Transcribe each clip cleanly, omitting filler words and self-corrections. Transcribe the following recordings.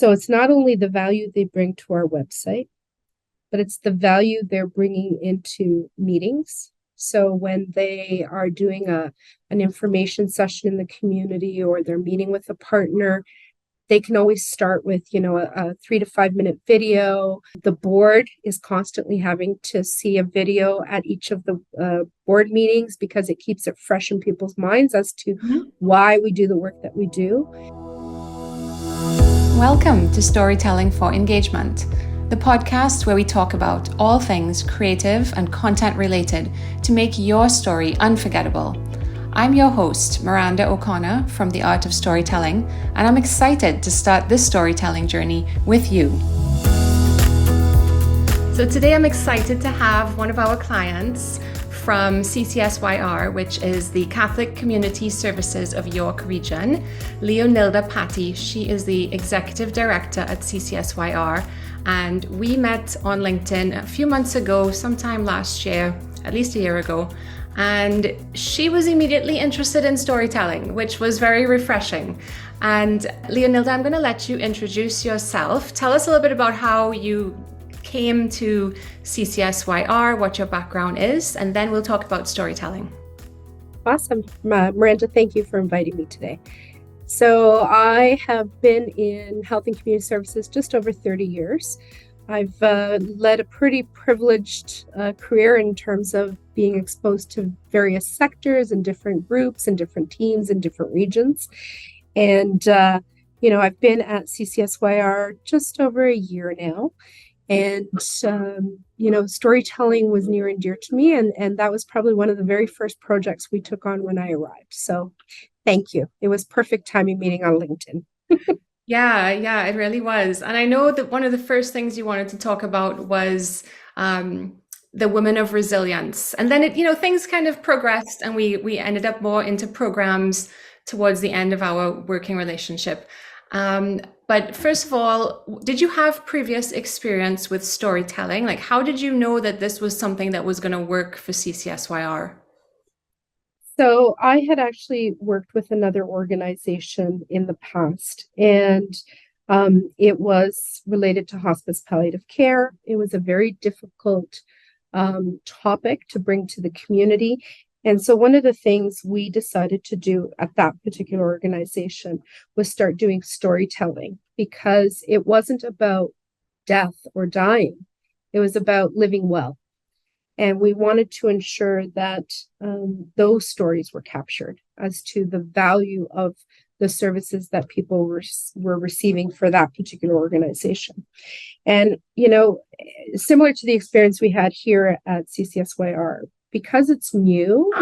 So it's not only the value they bring to our website, but it's the value they're bringing into meetings. So when they are doing an information session in the community, or they're meeting with a partner, they can always start with, a 3 to 5 minute video. The board is constantly having to see a video at each of the board meetings, because it keeps it fresh in people's minds as to why we do the work that we do. Welcome to Storytelling for Engagement, the podcast where we talk about all things creative and content related to make your story unforgettable. I'm your host, Miranda O'Connor from The Art of Storytelling, and I'm excited to start this storytelling journey with you. So today I'm excited to have one of our clients from CCSYR, which is the Catholic Community Services of York Region, Leonilda Patty. She is the Executive Director at CCSYR, and we met on LinkedIn a few months ago, sometime last year, at least a year ago, and she was immediately interested in storytelling, which was very refreshing. And Leonilda, I'm going to let you introduce yourself. Tell us a little bit about how you came to CCSYR, what your background is, and then we'll talk about storytelling. Awesome. Miranda, thank you for inviting me today. So I have been in health and community services just over 30 years. I've led a pretty privileged career in terms of being exposed to various sectors and different groups and different teams in different regions. And, I've been at CCSYR just over a year now. And, storytelling was near and dear to me. And that was probably one of the very first projects we took on when I arrived. So thank you. It was perfect timing meeting on LinkedIn. Yeah, it really was. And I know that one of the first things you wanted to talk about was the women of resilience. And then things kind of progressed, and we ended up more into programs towards the end of our working relationship. But first of all, did you have previous experience with storytelling? Like, how did you know that this was something that was going to work for CCSYR? So I had actually worked with another organization in the past, and it was related to hospice palliative care. It was a very difficult topic to bring to the community. And so one of the things we decided to do at that particular organization was start doing storytelling, because it wasn't about death or dying. It was about living well. And we wanted to ensure that those stories were captured as to the value of the services that people were receiving for that particular organization. And, similar to the experience we had here at CCSYR, because it's new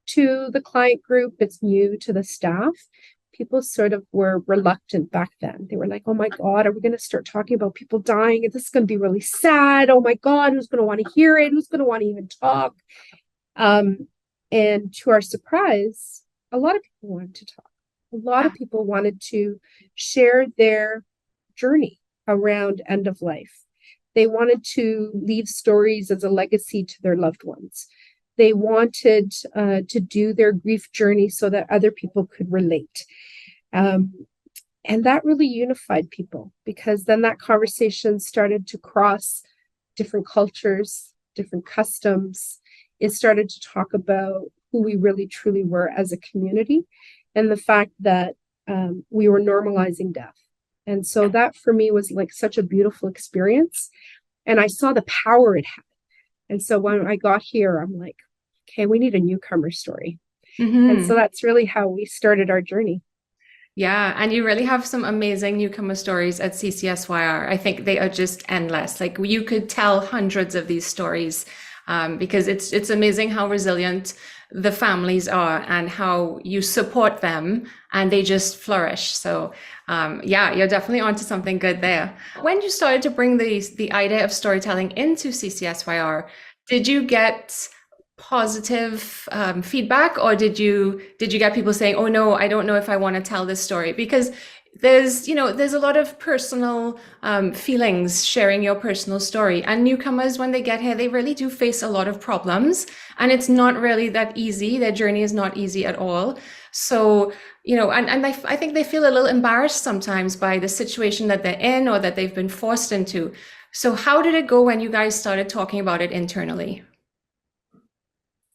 to the client group, it's new to the staff, people sort of were reluctant back then. They were like, oh my God, are we going to start talking about people dying? This is going to be really sad. Oh my God, who's going to want to hear it? Who's going to want to even talk? And to our surprise, a lot of people wanted to talk. A lot of people wanted to share their journey around end of life. They wanted to leave stories as a legacy to their loved ones. They wanted to do their grief journey so that other people could relate. And that really unified people, because then that conversation started to cross different cultures, different customs. It started to talk about who we really truly were as a community, and the fact that we were normalizing death. And so that for me was like such a beautiful experience. And I saw the power it had. And so when I got here, I'm like, okay, we need a newcomer story. Mm-hmm. And so that's really how we started our journey. Yeah, and you really have some amazing newcomer stories at CCSYR. I think they are just endless. Like, you could tell hundreds of these stories because it's amazing how resilient the families are and how you support them and they just flourish. So you're definitely onto something good there. When you started to bring the idea of storytelling into CCSYR, did you get positive feedback, or did you get people saying, oh no, I don't know if I want to tell this story? Because there's a lot of personal feelings sharing your personal story, and newcomers, when they get here, they really do face a lot of problems, and it's not really that easy. Their journey is not easy at all. So I think they feel a little embarrassed sometimes by the situation that they're in or that they've been forced into. So how did it go when you guys started talking about it internally?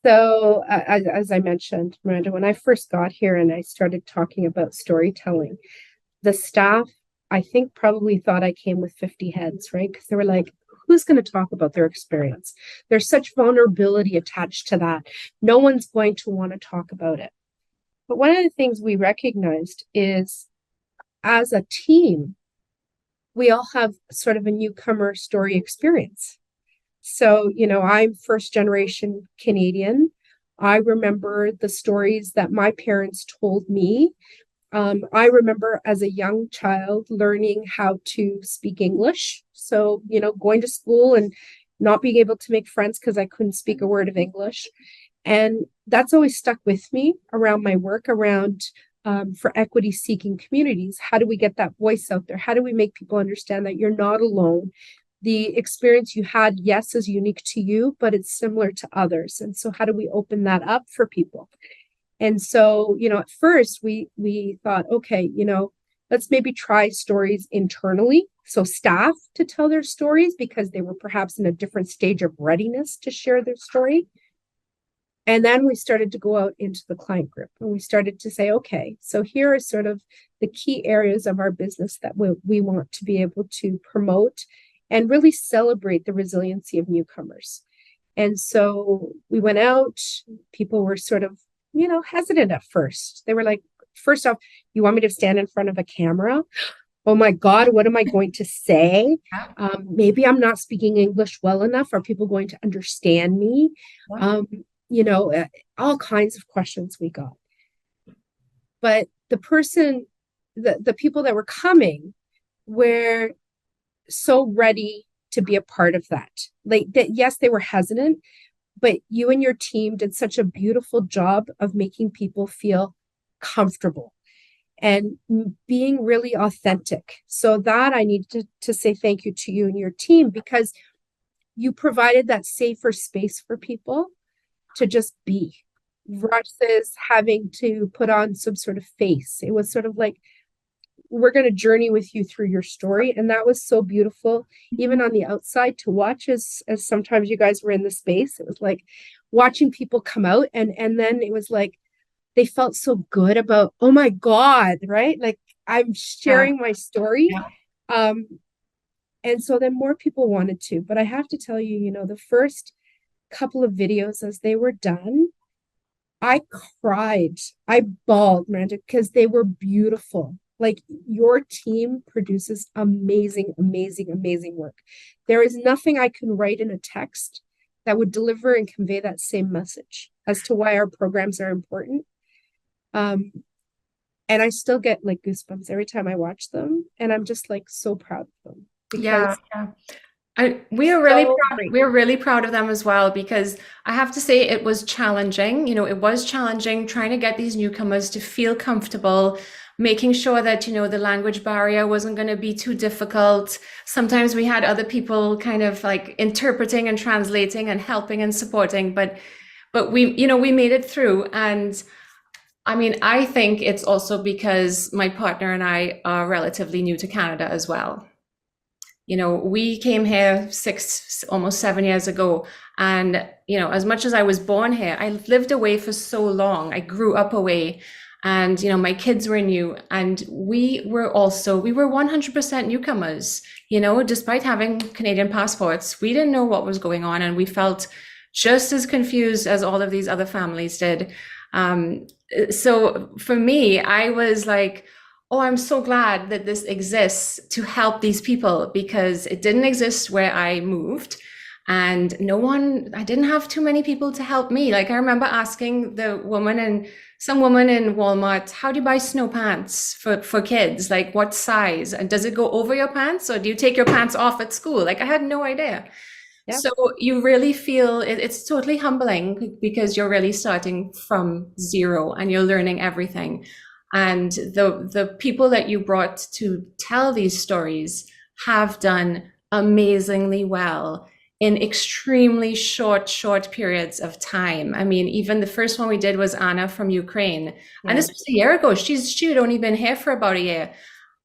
So, as I mentioned, Miranda, when I first got here and I started talking about storytelling, the staff, I think, probably thought I came with 50 heads, right? Because they were like, who's going to talk about their experience? There's such vulnerability attached to that. No one's going to want to talk about it. But one of the things we recognized is as a team, we all have sort of a newcomer story experience. So, I'm first generation Canadian. I remember the stories that my parents told me. I remember as a young child learning how to speak English. So, going to school and not being able to make friends because I couldn't speak a word of English. And that's always stuck with me around my work around for equity seeking communities. How do we get that voice out there? How do we make people understand that you're not alone? The experience you had, yes, is unique to you, but it's similar to others. And so how do we open that up for people? And so, at first we thought, okay, let's maybe try stories internally. So staff to tell their stories because they were perhaps in a different stage of readiness to share their story. And then we started to go out into the client group and we started to say, okay, so here are sort of the key areas of our business that we want to be able to promote and really celebrate the resiliency of newcomers. And so we went out, people were sort of, hesitant at first. They were like, first off, you want me to stand in front of a camera? Oh my God, what am I going to say? Yeah. Maybe I'm not speaking English well enough. Are people going to understand me? Yeah. Um, you know, uh, all kinds of questions we got. But the people that were coming were so ready to be a part of that. Like that, yes, they were hesitant, but you and your team did such a beautiful job of making people feel comfortable and being really authentic. So that I need to say thank you to you and your team because you provided that safer space for people to just be versus having to put on some sort of face. It was sort of like, we're going to journey with you through your story. And that was so beautiful, even on the outside to watch as sometimes you guys were in the space. It was like watching people come out and then it was like they felt so good about, oh my God, right? Like I'm Yeah. sharing my story. Yeah. Um, and so then more people wanted to. But I have to tell you, the first couple of videos as they were done, I cried. I bawled, Miranda, because they were beautiful. Like your team produces amazing, amazing, amazing work. There is nothing I can write in a text that would deliver and convey that same message as to why our programs are important. Um, and I still get like goosebumps every time I watch them, and I'm just like so proud of them Yeah. because Yeah. We are really so proud. great. We're really proud of them as well because I have to say it was challenging. It was challenging trying to get these newcomers to feel comfortable, making sure that, the language barrier wasn't going to be too difficult. Sometimes we had other people kind of like interpreting and translating and helping and supporting, but we made it through. And I mean, I think it's also because my partner and I are relatively new to Canada as well. We came here almost 7 years ago. And, as much as I was born here, I lived away for so long. I grew up away and, my kids were new and we were 100% newcomers, despite having Canadian passports, we didn't know what was going on and we felt just as confused as all of these other families did. So for me, I was like, oh, I'm so glad that this exists to help these people because it didn't exist where I moved. And I didn't have too many people to help me. Like I remember asking some woman in Walmart, how do you buy snow pants for kids? Like what size? And does it go over your pants or do you take your pants off at school? Like I had no idea. Yeah. So you really feel it's totally humbling because you're really starting from zero and you're learning everything. And the people that you brought to tell these stories have done amazingly well in extremely short periods of time. I mean, even the first one we did was Anna from Ukraine, and Yeah. this was a year ago. She had only been here for about a year,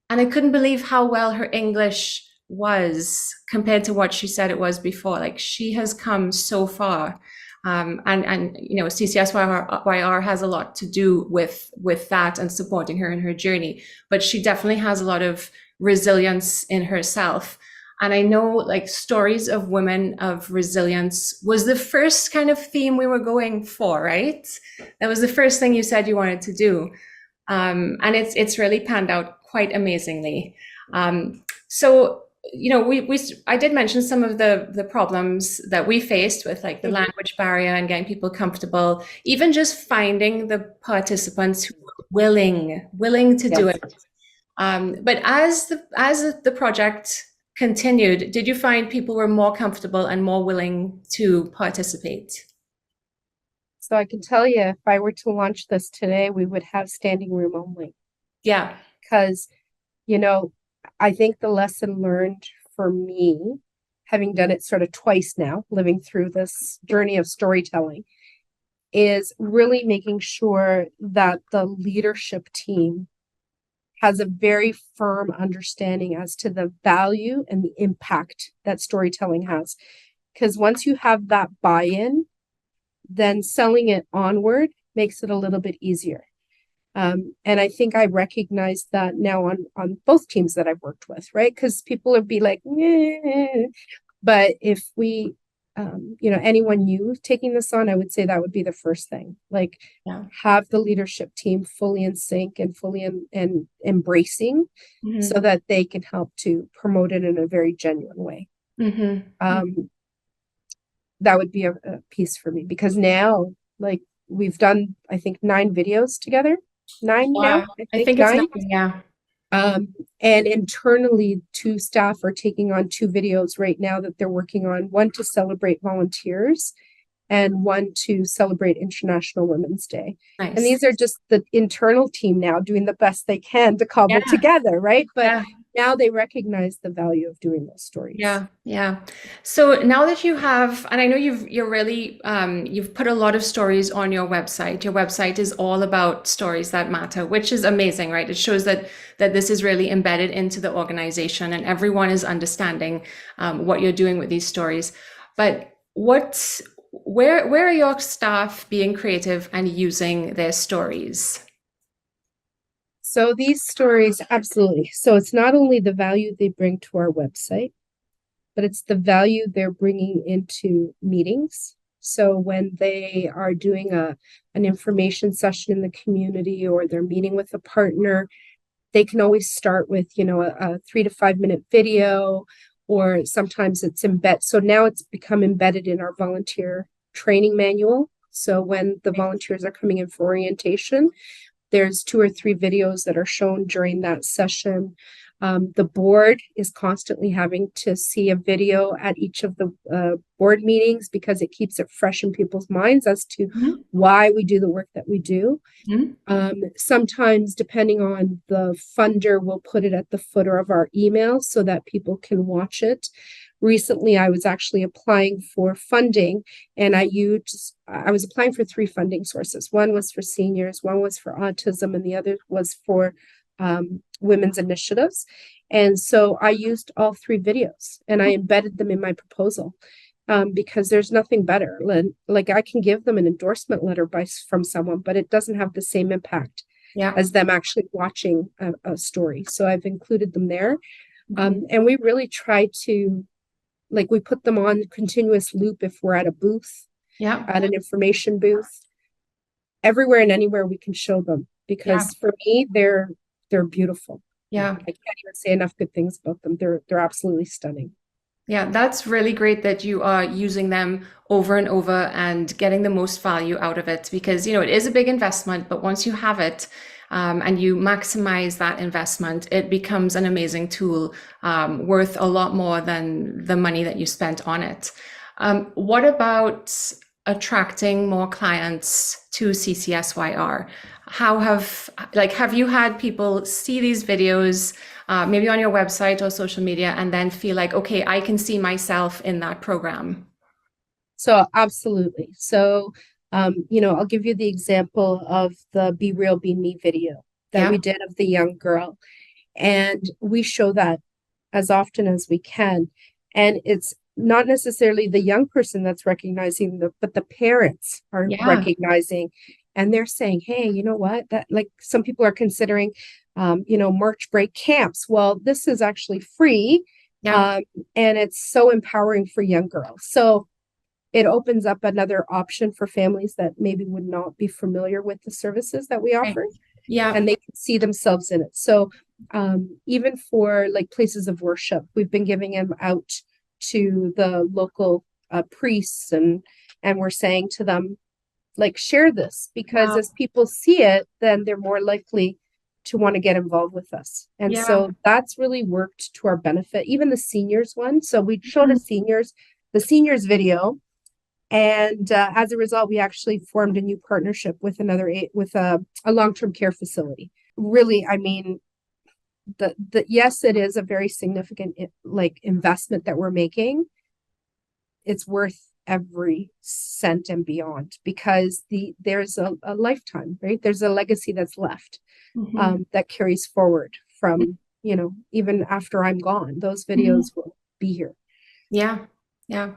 and I couldn't believe how well her English was compared to what she said it was before. Like she has come so far. And you know, CCSYR has a lot to do with that and supporting her in her journey. But she definitely has a lot of resilience in herself. And I know like stories of women of resilience was the first kind of theme we were going for, right? That was the first thing you said you wanted to do. And it's really panned out quite amazingly. So you know, I did mention some of the problems that we faced with like the Mhm. language barrier and getting people comfortable, even just finding the participants who were willing to do Yes. it. But as the project continued, did you find people were more comfortable and more willing to participate? So I can tell you, if I were to launch this today, we would have standing room only. Yeah. Because, you know, I think the lesson learned for me, having done it sort of twice now, living through this journey of storytelling, is really making sure that the leadership team has a very firm understanding as to the value and the impact that storytelling has. Because once you have that buy-in, then selling it onward makes it a little bit easier. And I think I recognize that now on both teams that I've worked with, right? Because people would be like, "Meh." But if we, anyone new taking this on, I would say that would be the first thing. Like, Yeah. have the leadership team fully in sync and fully and embracing, so Hmm. that they can help to promote it in a very genuine way. Hmm. Um, that would be a piece for me because now, like, we've done, I think, 9 videos together. Nine now, Yeah. I I think think it's nice. nine. Yeah. And internally, 2 staff are taking on 2 videos right now that they're working on, one to celebrate volunteers and one to celebrate International Women's Day. And Nice. these are just the internal team now doing the best they can to cobble Yeah. together, right? But Yeah. now they recognize the value of doing those stories. Yeah, yeah. So now that you have, and I know you're really you've put a lot of stories on your website. Your website is all about stories that matter, which is amazing, right? It shows that this is really embedded into the organization, and everyone is understanding what you're doing with these stories. But where are your staff being creative and using their stories? So these stories, absolutely. So it's not only the value they bring to our website, but it's the value they're bringing into meetings. So when they are doing an information session in the community or they're meeting with a partner, they can always start with, a 3 to 5 minute video, or sometimes it's embed. So now it's become embedded in our volunteer training manual. So when the volunteers are coming in for orientation, there's 2 or 3 videos that are shown during that session. The board is constantly having to see a video at each of the board meetings because it keeps it fresh in people's minds as to Mhm. why we do the work that we do. Mhm. Sometimes, depending on the funder, we'll put it at the footer of our email so that people can watch it. Recently, I was actually applying for funding, and I was applying for 3 funding sources. One was for seniors, one was for autism, and the other was for women's initiatives. And so I used all 3 videos and I embedded them in my proposal. Because there's nothing better. Like I can give them an endorsement letter from someone, but it doesn't have the same impact Yeah. as them actually watching a story. So I've included them there. Mhm. And we really try to, like, we put them on continuous loop if we're at a booth, Yeah. at an information booth, everywhere and anywhere we can show them. Yeah. Because for me, they're beautiful. Yeah. I can't even say enough good things about them. They're absolutely stunning. Yeah, that's really great that you are using them over and over and getting the most value out of it because, you know, it is a big investment, but once you have it, and you maximize that investment, it becomes an amazing tool, worth a lot more than the money that you spent on it. What about attracting more clients to CCSYR? Have you had people see these videos? maybe on your website or social media, and then feel like, okay, I can see myself in that program. So absolutely. So, I'll give you the example of the Be Real, Be Me video that Yeah. we did of the young girl. And we show that as often as we can. And it's not necessarily the young person that's recognizing but the parents are Yeah. recognizing, and they're saying, hey, you know what? That, like, some people are considering, March break camps. Well, this is actually free. Yeah. Um, and it's so empowering for young girls. So it opens up another option for families that maybe would not be familiar with the services that we Right. offer, Yeah. and they can see themselves in it. So even for like places of worship, we've been giving them out to the local priests, and we're saying to them, like, share this, because Wow. as people see it, then they're more likely to want to get involved with us. And Yeah. so that's really worked to our benefit. Even the seniors one. So we showed Mhm. the seniors video, and as a result, we actually formed a new partnership with a long-term care facility. Really, I mean, the yes, it is a very significant like investment that we're making. It's worth every cent and beyond, because there's a lifetime, right? There's a legacy that's left, Mhm. that carries forward from, even after I'm gone. Those Mhm. videos will be here. Yeah. Yeah.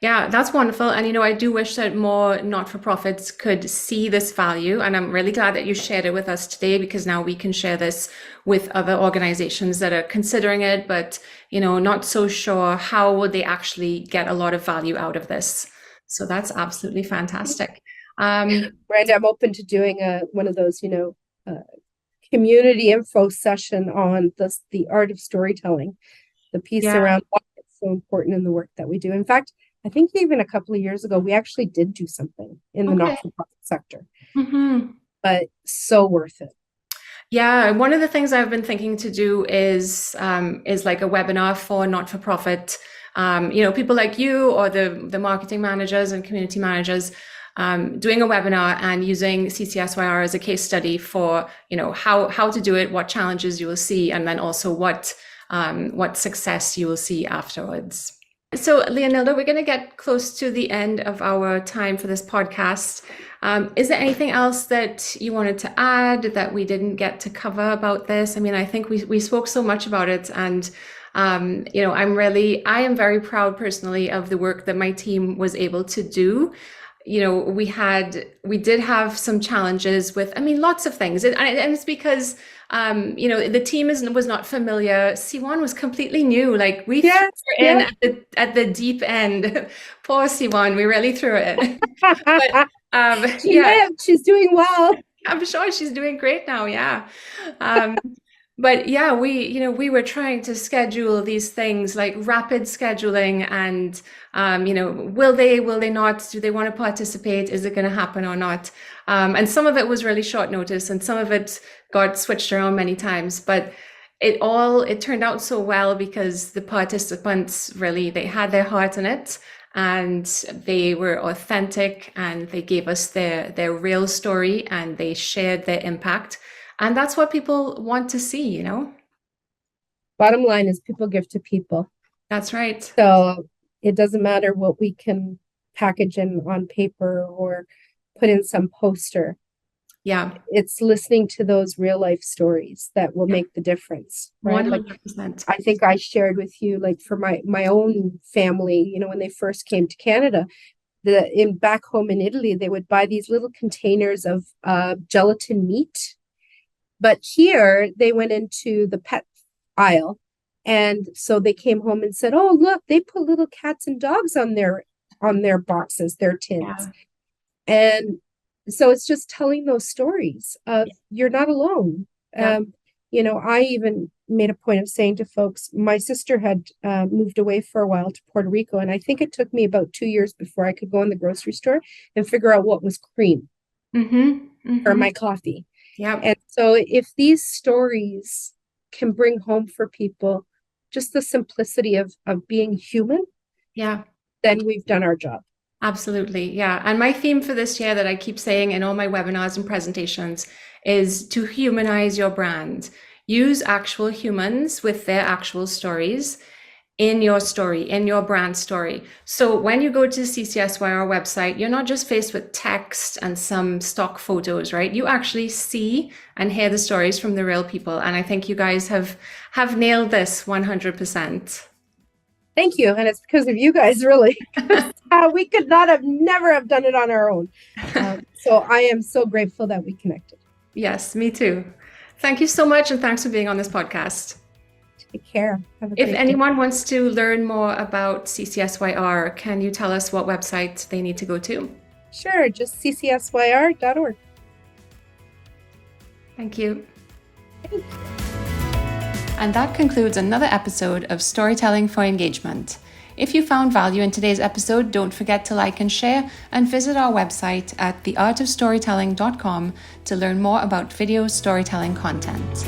Yeah, that's wonderful. And I do wish that more not-for-profits could see this value. And I'm really glad that you shared it with us today, because now we can share this with other organizations that are considering it, but not so sure how would they actually get a lot of value out of this. So that's absolutely fantastic. Right, I'm open to doing one of those, uh, community info session on the art of storytelling, the piece Yeah. around why it's so important in the work that we do. In fact, I think even a couple of years ago, we actually did do something in the Okay. not-for-profit sector, Hmm. but so worth it. Yeah, one of the things I've been thinking to do is like a webinar for not-for-profit, people like you, or the marketing managers and community managers, doing a webinar and using CCSYR as a case study for how to do it, what challenges you will see, and then also what success you will see afterwards. So, Leonilda, we're going to get close to the end of our time for this podcast. Is there anything else that you wanted to add that we didn't get to cover about this? I mean, I think we spoke so much about it, and I am very proud personally of the work that my team was able to do. We did have some challenges with, I mean, lots of things, and it's because the team was not familiar. C1 was completely new. Like, we threw Yes, her in yeah. at the deep end. Poor C1, we really threw it in. But She yeah, lived. She's doing well. I'm sure she's doing great now. Yeah. Um, but yeah, we were trying to schedule these things, like rapid scheduling, and will they not? Do they want to participate? Is it going to happen or not? And some of it was really short notice, and some of it got switched around many times. But it turned out so well, because the participants really, they had their heart in it, and they were authentic, and they gave us their real story, and they shared their impact. And that's what people want to see. Bottom line is, people give to people. That's right. So it doesn't matter what we can package in on paper or put in some poster. Yeah. It's listening to those real life stories that will Yeah. make the difference, right? Like, 100%. I think I shared with you, like, for my own family, when they first came to Canada, in back home in Italy, they would buy these little containers of gelatin meat. But here they went into the pet aisle, and so they came home and said, "Oh, look, they put little cats and dogs on their boxes, their tins." Yeah. And so it's just telling those stories of, you're not alone. Yeah. I even made a point of saying to folks, my sister had moved away for a while to Puerto Rico, and I think it took me about 2 years before I could go in the grocery store and figure out what was cream Mm-hmm. for Mm-hmm. my coffee. Yeah. And so if these stories can bring home for people just the simplicity of being human, Yeah. then we've done our job. Absolutely. Yeah. And my theme for this year that I keep saying in all my webinars and presentations is to humanize your brand. use actual humans with their actual stories in your story, in your brand story. So when you go to the CCSYR website, you're not just faced with text and some stock photos, right? You actually see and hear the stories from the real people. And I think you guys have nailed this 100%. Thank you. And it's because of you guys, really. We could not have never have done it on our own. So I am so grateful that we connected. Yes, me too. Thank you so much. And thanks for being on this podcast. Take care. Have a If great anyone day. wants to learn more about CCSYR, can you tell us what website they need to go to? Sure, just ccsyr.org. Thank you. Thank you. And that concludes another episode of Storytelling for Engagement. If you found value in today's episode, don't forget to like and share, and visit our website at theartofstorytelling.com to learn more about video storytelling content.